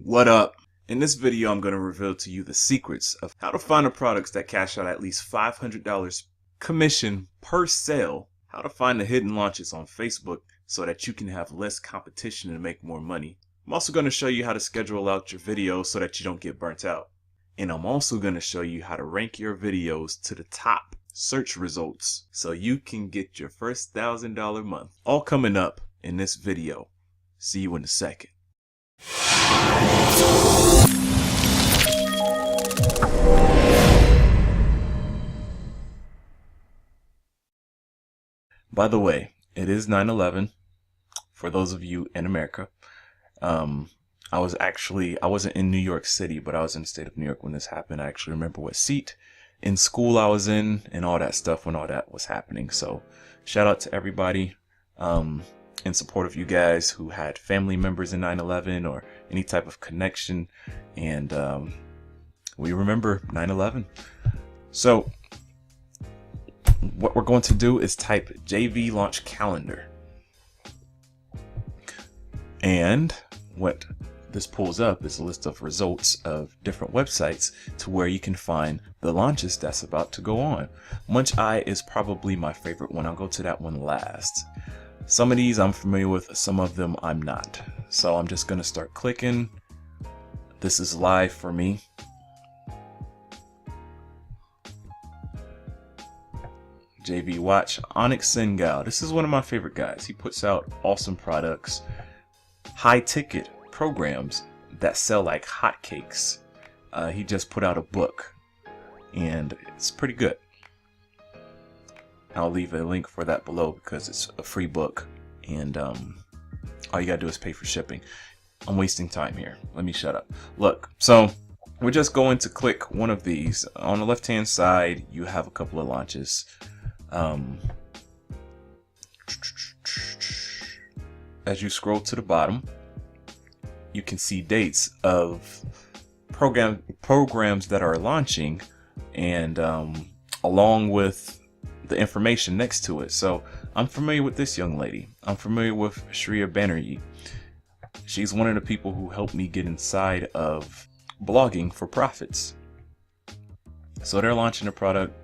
What up? In this video, I'm going to reveal to you the secrets of how to find the products that cash out at least $500 commission per sale, how to find the hidden launches on Facebook so that you can have less competition and make more money. I'm also going to show you how to schedule out your videos so that you don't get burnt out. And I'm also going to show you how to rank your videos to the top search results so you can get your first $1,000 month. All coming up in this video. See you in a second. By the way, it is 9/11 for those of you in America. I wasn't in New York City, but I was in the state of New York when this happened. I actually remember what seat in school I was in and all that stuff when all that was happening. So shout out to everybody in support of you guys who had family members in 9/11 or any type of connection. And we remember 9/11. So what we're going to do is type JV launch calendar. And what this pulls up is a list of results of different websites to where you can find the launches that's about to go on. Munch Eye is probably my favorite one. I'll go to that one last. Some of these I'm familiar with, some of them I'm not. So I'm just going to start clicking. This is live for me. JV Watch, Onyx Sengal. This is one of my favorite guys. He puts out awesome products, high ticket programs that sell like hotcakes. He just put out a book and it's pretty good. I'll leave a link for that below because it's a free book and all you gotta do is pay for shipping. I'm wasting time here. Let me shut up. Look, so we're just going to click one of these. On the left hand side you have a couple of launches. As you scroll to the bottom, you can see dates of programs that are launching and along with the information next to it. So I'm familiar with this young lady. I'm familiar with Shreya Banerjee. She's one of the people who helped me get inside of blogging for profits. So they're launching a product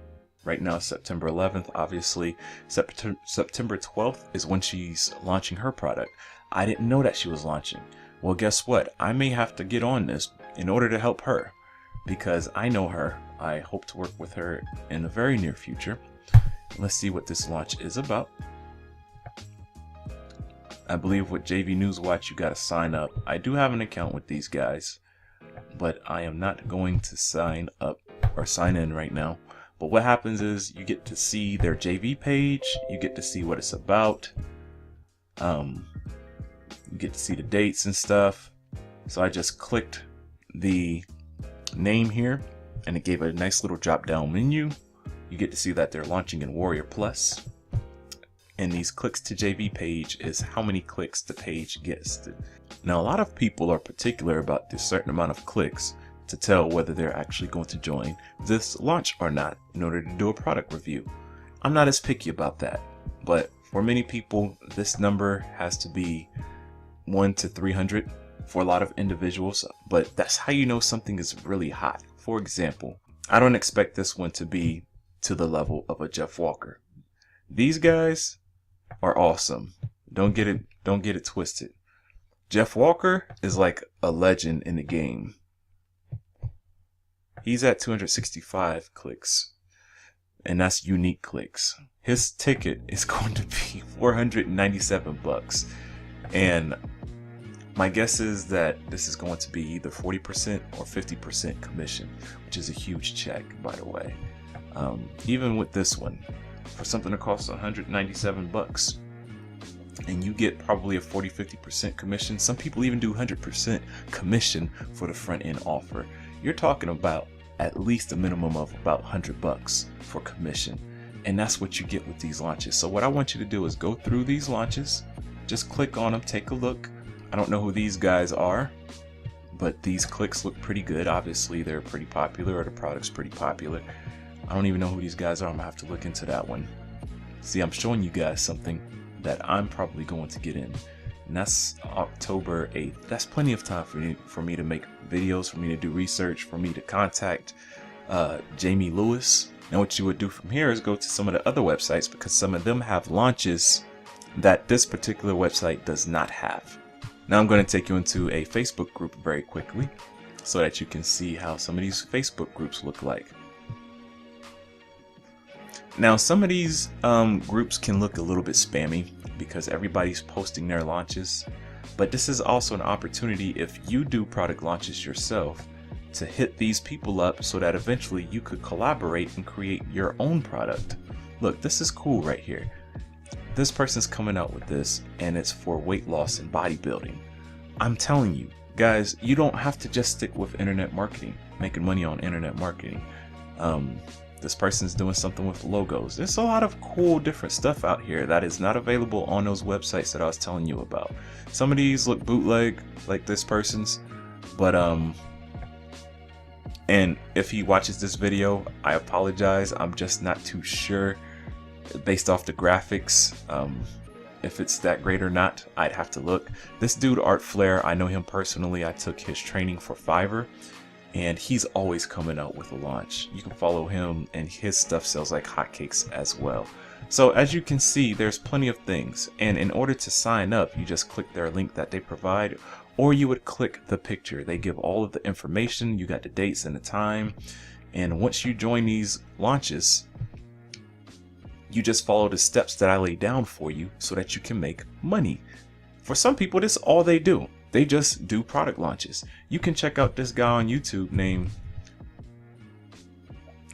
right now, September 11th. Obviously, September 12th is when she's launching her product. I didn't know that she was launching. Well, guess what? I may have to get on this in order to help her because I know her. I hope to work with her in the very near future. Let's see what this launch is about. I believe with JV News Watch you gotta sign up. I do have an account with these guys, but I am not going to sign up or sign in right now. But what happens is you get to see their JV page, you get to see what it's about, you get to see the dates and stuff. So I just clicked the name here and it gave a nice little drop down menu. You get to see that they're launching in Warrior Plus. And these clicks to JV page is how many clicks the page gets. Now a lot of people are particular about this certain amount of clicks to tell whether they're actually going to join this launch or not in order to do a product review. I'm not as picky about that, but for many people this number has to be 1 to 300 for a lot of individuals, but that's how you know something is really hot. For example, I don't expect this one to be to the level of a Jeff Walker. These guys are awesome. Don't get it twisted. Jeff Walker is like a legend in the game. He's at 265 clicks, and that's unique clicks. His ticket is going to be 497 bucks, and my guess is that this is going to be either 40% or 50% commission, which is a huge check, by the way. Even with this one, for something that costs 197 bucks, and you get probably a 40-50% commission. Some people even do 100% commission for the front end offer. You're talking about at least a minimum of about 100 bucks for commission, and that's what you get with these launches. So what I want you to do is go through these launches, just click on them, take a look. I don't know who these guys are, but these clicks look pretty good. Obviously they're pretty popular, or the product's pretty popular. I don't even know who these guys are. I'm gonna have to look into that one. See, I'm showing you guys something that I'm probably going to get in. and that's October 8th. That's plenty of time for me to make videos, for me to do research, for me to contact Jamie Lewis. Now what you would do from here is go to some of the other websites, because some of them have launches that this particular website does not have. Now I'm going to take you into a Facebook group very quickly so that you can see how some of these Facebook groups look like. Now some of these groups can look a little bit spammy because everybody's posting their launches, but this is also an opportunity, if you do product launches yourself, to hit these people up so that eventually you could collaborate and create your own product. Look, this is cool right here. This person's coming out with this, and it's for weight loss and bodybuilding. I'm telling you guys, you don't have to just stick with internet marketing, making money on internet marketing. This person's doing something with logos. There's a lot of cool different stuff out here that is not available on those websites that I was telling you about. Some of these look bootleg, like this person's, but and if he watches this video, I apologize. I'm just not too sure based off the graphics if it's that great or not. I'd have to look. This dude Art Flair, I know him personally. I took his training for Fiverr, and he's always coming out with a launch. You can follow him, and his stuff sells like hotcakes as well. So as you can see, there's plenty of things, and in order to sign up, you just click their link that they provide, or you would click the picture. They give all of the information. You got the dates and the time, and once you join these launches, you just follow the steps that I lay down for you so that you can make money. For some people, this is all they do. They just do product launches. You can check out this guy on YouTube named,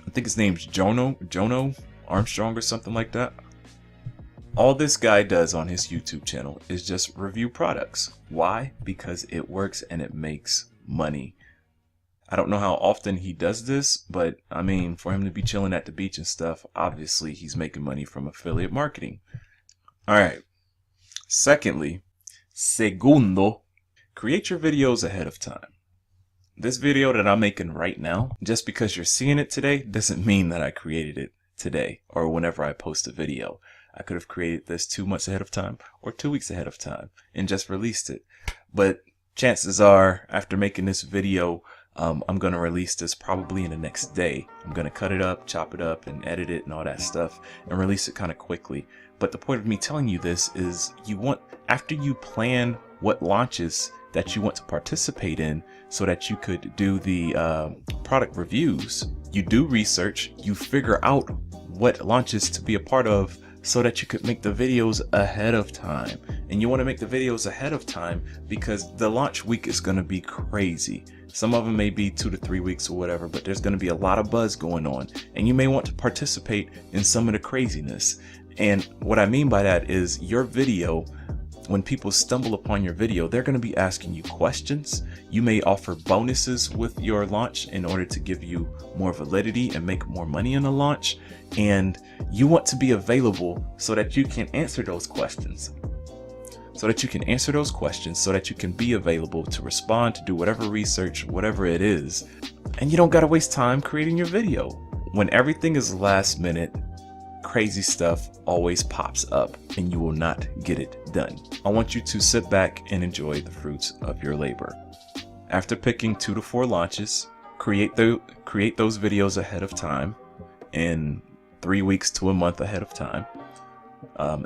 I think his name's Jono Armstrong or something like that. All this guy does on his YouTube channel is just review products. Why? Because it works and it makes money. I don't know how often he does this, but I mean, for him to be chilling at the beach and stuff, obviously he's making money from affiliate marketing. All right. Segundo, create your videos ahead of time. This video that I'm making right now, just because you're seeing it today doesn't mean that I created it today or whenever I post a video. I could have created this 2 months ahead of time or 2 weeks ahead of time and just released it. But chances are, after making this video, I'm going to release this probably in the next day. I'm going to cut it up, chop it up, and edit it and all that stuff and release it kind of quickly. But the point of me telling you this is after you plan what launches that you want to participate in so that you could do the product reviews, you do research, you figure out what launches to be a part of so that you could make the videos ahead of time. And you want to make the videos ahead of time because the launch week is going to be crazy. Some of them may be 2 to 3 weeks or whatever, but there's going to be a lot of buzz going on, and you may want to participate in some of the craziness. And what I mean by that is your video, when people stumble upon your video, they're going to be asking you questions. You may offer bonuses with your launch in order to give you more validity and make more money in a launch. And you want to be available so that you can answer those questions. So that you can be available to respond, to do whatever research, whatever it is. And you don't got to waste time creating your video. When everything is last minute, crazy stuff always pops up and you will not get it done. I want you to sit back and enjoy the fruits of your labor. After picking 2 to 4 launches, create those videos ahead of time, in 3 weeks to a month ahead of time.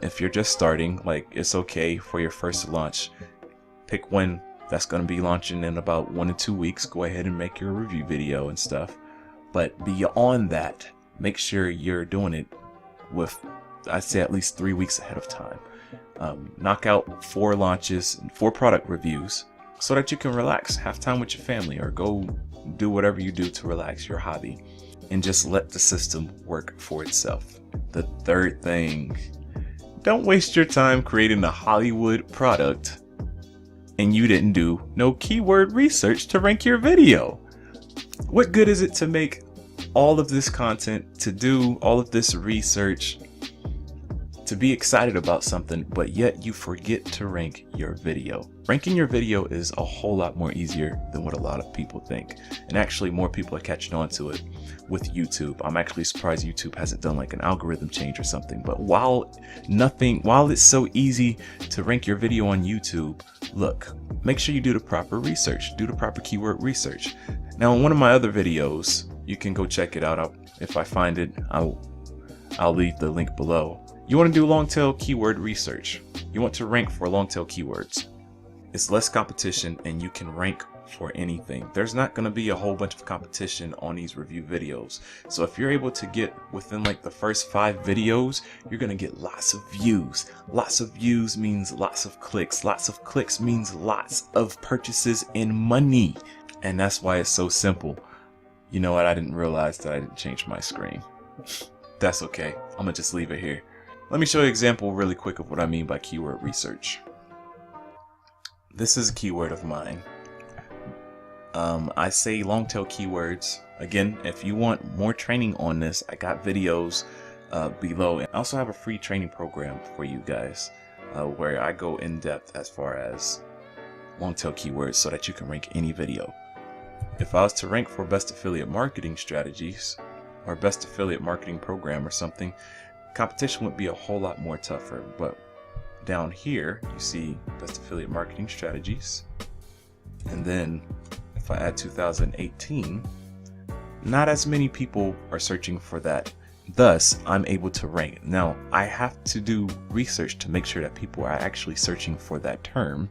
If you're just starting, like, it's okay for your first launch. Pick when that's going to be launching in about 1 to 2 weeks. Go ahead and make your review video and stuff. But beyond that, make sure you're doing it with, I'd say, at least 3 weeks ahead of time. Knock out 4 launches and 4 product reviews so that you can relax, have time with your family, or go do whatever you do to relax, your hobby, and just let the system work for itself. The third thing, don't waste your time creating a Hollywood product and you didn't do no keyword research to rank your video. What good is it to make all of this content, to do all of this research, to be excited about something, but yet you forget to rank your video. Ranking your video is a whole lot more easier than what a lot of people think. And actually more people are catching on to it with YouTube. I'm actually surprised YouTube hasn't done like an algorithm change or something. But while it's so easy to rank your video on YouTube, look, make sure you do the proper research, do the proper keyword research. Now in one of my other videos, you can go check it out. If I find it, I'll leave the link below. You want to do long tail keyword research. You want to rank for long tail keywords. It's less competition and you can rank for anything. There's not going to be a whole bunch of competition on these review videos. So if you're able to get within like the first 5 videos, you're going to get lots of views. Lots of views means lots of clicks. Lots of clicks means lots of purchases and money. And that's why it's so simple. You know what? I didn't realize that I didn't change my screen. That's okay. I'm gonna just leave it here. Let me show you an example really quick of what I mean by keyword research. This is a keyword of mine. I say long tail keywords. Again, if you want more training on this, I got videos below. And I also have a free training program for you guys where I go in depth as far as long tail keywords so that you can rank any video. If I was to rank for best affiliate marketing strategies or best affiliate marketing program or something, competition would be a whole lot more tougher. But down here you see best affiliate marketing strategies, and then if I add 2018, not as many people are searching for that. Thus, I'm able to rank. Now, I have to do research to make sure that people are actually searching for that term.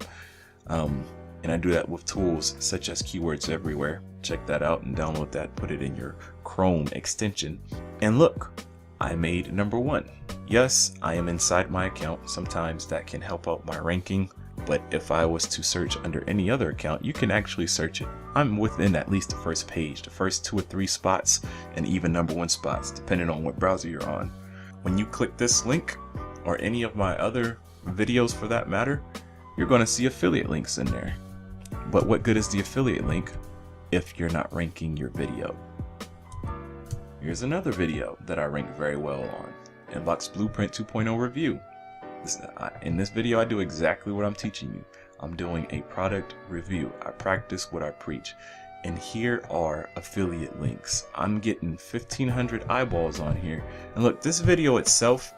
And I do that with tools such as Keywords Everywhere. Check that out and download that, put it in your Chrome extension. And look, I made #1. Yes, I am inside my account. Sometimes that can help out my ranking. But if I was to search under any other account, you can actually search it. I'm within at least the first page, the first 2 or 3 spots, and even #1 spots, depending on what browser you're on. When you click this link, or any of my other videos for that matter, you're going to see affiliate links in there. But what good is the affiliate link if you're not ranking your video? Here's another video that I rank very well on. Inbox Blueprint 2.0 review. In this video, I do exactly what I'm teaching you. I'm doing a product review. I practice what I preach. And here are affiliate links. I'm getting 1,500 eyeballs on here. And look, this video itself,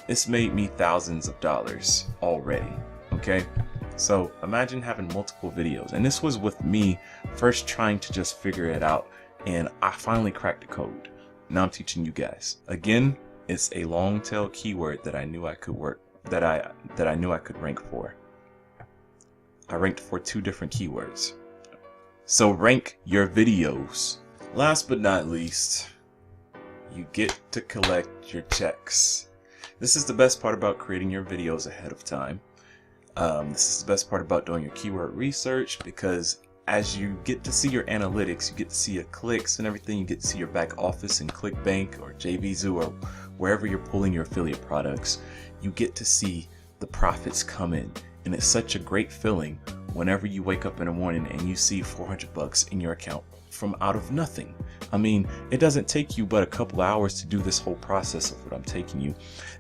it's made me thousands of dollars already. Okay? So imagine having multiple videos. And this was with me first trying to just figure it out. And I finally cracked the code. Now I'm teaching you guys. Again, it's a long tail keyword that I knew I could work, that I knew I could rank for. I ranked for 2 different keywords. So rank your videos. Last but not least, you get to collect your checks. This is the best part about creating your videos ahead of time. This is the best part about doing your keyword research, because as you get to see your analytics, you get to see your clicks and everything, you get to see your back office in ClickBank or jvzoo or wherever you're pulling your affiliate products, you get to see the profits come in. And it's such a great feeling whenever you wake up in the morning and you see $400 in your account from out of nothing. I mean, it doesn't take you but a couple hours to do this whole process of what I'm taking you.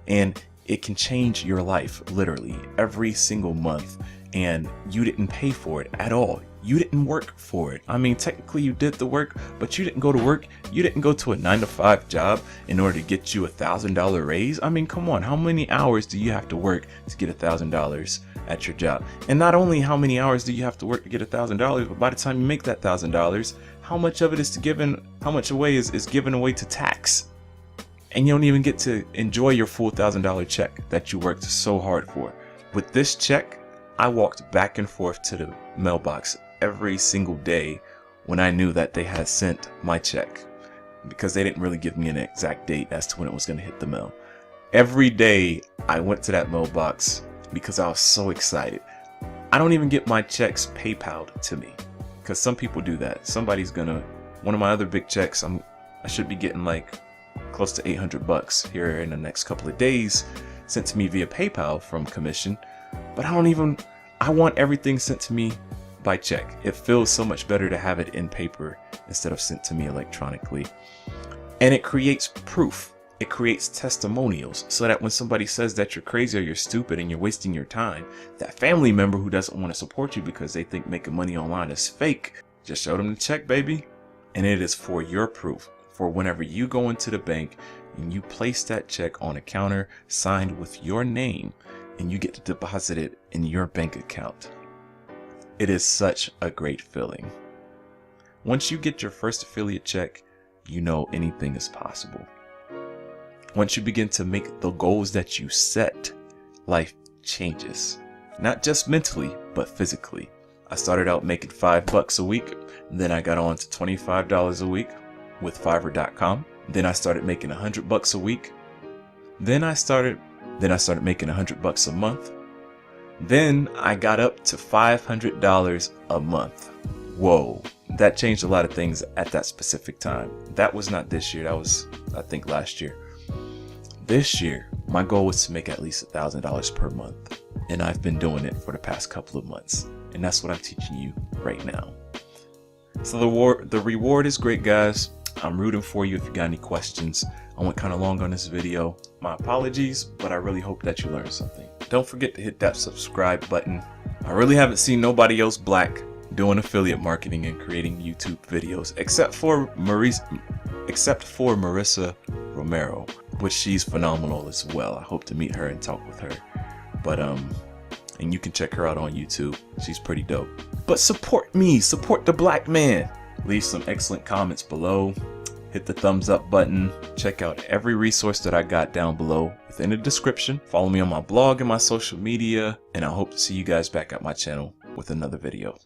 And it can change your life literally every single month. And you didn't pay for it at all. You didn't work for it. I mean, technically you did the work, but you didn't go to work. You didn't go to a 9-to-5 job in order to get you $1,000 raise. I mean, come on, how many hours do you have to work to get $1,000 at your job? And not only how many hours do you have to work to get $1,000, but by the time you make that $1,000, how much of it is how much away is given away to tax? And you don't even get to enjoy your full $1,000 check that you worked so hard for. With this check, I walked back and forth to the mailbox every single day when I knew that they had sent my check, because they didn't really give me an exact date as to when it was going to hit the mail. Every day I went to that mailbox because I was so excited. I don't even get my checks PayPal'd to me, because some people do that. One of my other big checks, I should be getting like close to $800 here in the next couple of days sent to me via PayPal from commission. But I want everything sent to me by check. It feels so much better to have it in paper instead of sent to me electronically. And it creates proof It creates testimonials so that when somebody says that you're crazy or you're stupid and you're wasting your time, that family member who doesn't want to support you because they think making money online is fake, just show them the check, baby. And it is for your proof, for whenever you go into the bank and you place that check on a counter signed with your name and you get to deposit it in your bank account. It is such a great feeling. Once you get your first affiliate check, you know anything is possible. Once you begin to make the goals that you set, life changes. Not just mentally, but physically. I started out making $5 a week. Then I got on to $25 a week with Fiverr.com. Then I started making $100 a week. Then I started making $100 a month. Then I got up to $500 a month. Whoa, that changed a lot of things at that specific time. That was not this year. That was, I think, last year. This year, my goal was to make at least $1,000 per month. And I've been doing it for the past couple of months. And that's what I'm teaching you right now. So the reward is great, guys. I'm rooting for you if you got any questions. I went kind of long on this video. My apologies, but I really hope that you learned something. Don't forget to hit that subscribe button. I really haven't seen nobody else black doing affiliate marketing and creating YouTube videos except for Marissa Romero, which she's phenomenal as well. I hope to meet her and talk with her. But and you can check her out on YouTube. She's pretty dope. But support me, support the black man. Leave some excellent comments below. Hit the thumbs up button. Check out every resource that I got down below within the description. Follow me on my blog and my social media. And I hope to see you guys back at my channel with another video.